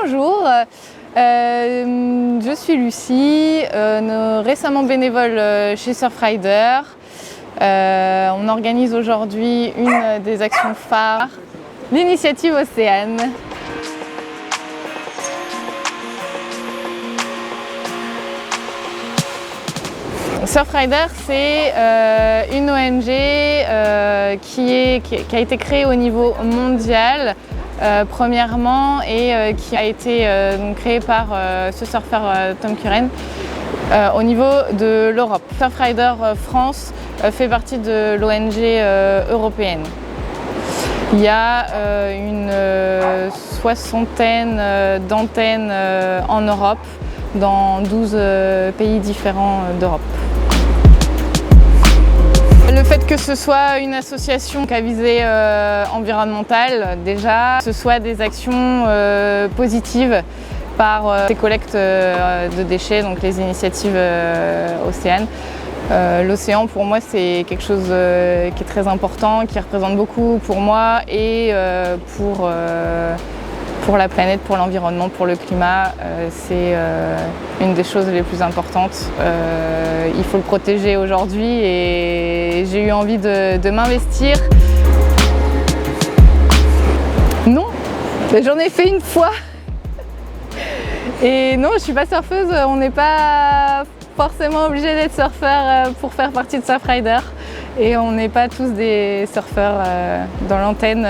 Bonjour, je suis Lucie, récemment bénévole chez Surfrider. On organise aujourd'hui une des actions phares, l'initiative Océane. Surfrider, c'est une ONG qui a été créée au niveau mondial, premièrement, et qui a été créée par ce surfeur Tom Curren au niveau de l'Europe. Surfrider France fait partie de l'ONG européenne. Il y a une soixantaine d'antennes en Europe, dans 12 pays différents d'Europe. Le fait que ce soit une association à visée environnementale, déjà, que ce soit des actions positives par ces collectes de déchets, donc les initiatives Océane. L'océan, pour moi, c'est quelque chose qui est très important, qui représente beaucoup pour moi et pour la planète, pour l'environnement, pour le climat. C'est une des choses les plus importantes. Il faut le protéger aujourd'hui et j'ai eu envie de m'investir. Non, j'en ai fait une fois. Et non, je ne suis pas surfeuse, on n'est pas forcément obligé d'être surfeur pour faire partie de Surfrider. Et on n'est pas tous des surfeurs dans l'antenne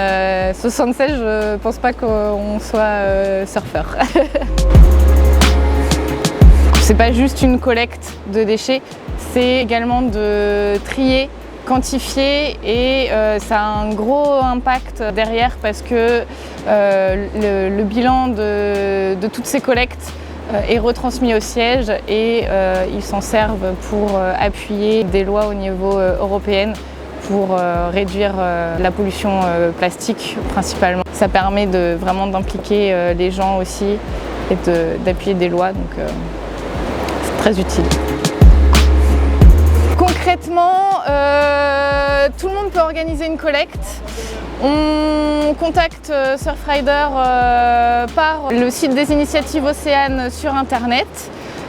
76, je pense pas qu'on soit surfeur. C'est pas juste une collecte de déchets, c'est également de trier, quantifier et ça a un gros impact derrière parce que le bilan de toutes ces collectes est retransmis au siège et ils s'en servent pour appuyer des lois au niveau européen pour réduire la pollution plastique principalement. Ça permet vraiment d'impliquer les gens aussi et d'appuyer des lois, donc c'est très utile. Concrètement, tout le monde peut organiser une collecte. On contacte Surfrider par le site des initiatives Océane sur internet.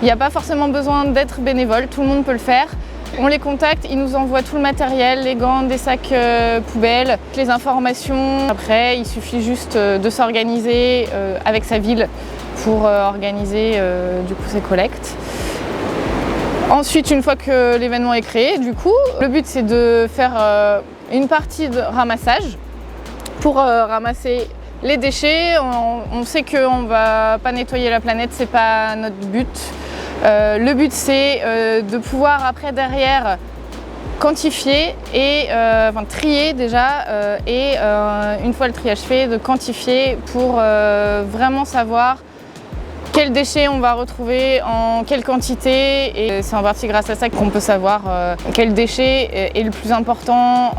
Il n'y a pas forcément besoin d'être bénévole, tout le monde peut le faire. On les contacte, ils nous envoient tout le matériel, les gants, des sacs poubelles, les informations. Après, il suffit juste de s'organiser avec sa ville pour organiser du coup ces collectes. Ensuite, une fois que l'événement est créé, du coup, le but c'est de faire une partie de ramassage pour ramasser les déchets. On sait qu'on ne va pas nettoyer la planète, c'est pas notre but. Le but c'est de pouvoir après derrière quantifier et trier déjà et une fois le triage fait, de quantifier pour vraiment savoir quels déchets on va retrouver, en quelle quantité, et c'est en partie grâce à ça qu'on peut savoir quel déchet est le plus important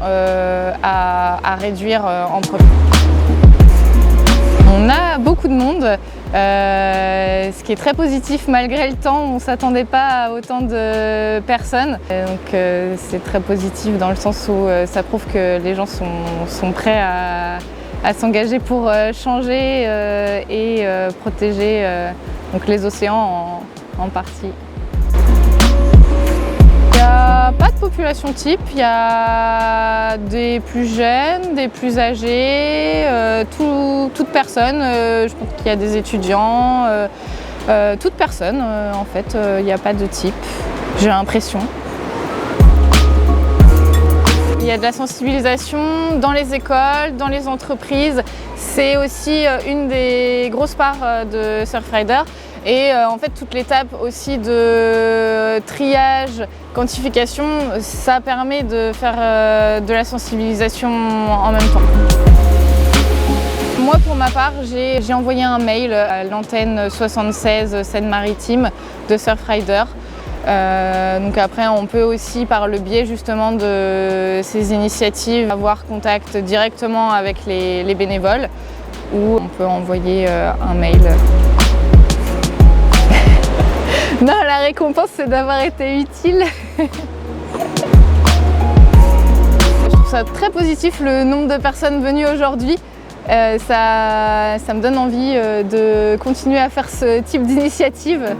à réduire en premier. On a beaucoup de monde, ce qui est très positif malgré le temps, on ne s'attendait pas à autant de personnes. Donc c'est très positif dans le sens où ça prouve que les gens sont prêts à s'engager pour changer et protéger donc les océans en partie. Il n'y a pas de population type, il y a des plus jeunes, des plus âgés, toute personne. Je pense qu'il y a des étudiants, toute personne en fait, il n'y a pas de type, j'ai l'impression. Il y a de la sensibilisation dans les écoles, dans les entreprises. C'est aussi une des grosses parts de Surfrider. Et en fait, toute l'étape aussi de triage, quantification, ça permet de faire de la sensibilisation en même temps. Moi, pour ma part, j'ai envoyé un mail à l'antenne 76 Seine-Maritime de Surfrider. Donc après, on peut aussi, par le biais justement de ces initiatives, avoir contact directement avec les bénévoles ou on peut envoyer un mail. Non, la récompense, c'est d'avoir été utile. Je trouve ça très positif, le nombre de personnes venues aujourd'hui. Ça me donne envie de continuer à faire ce type d'initiative.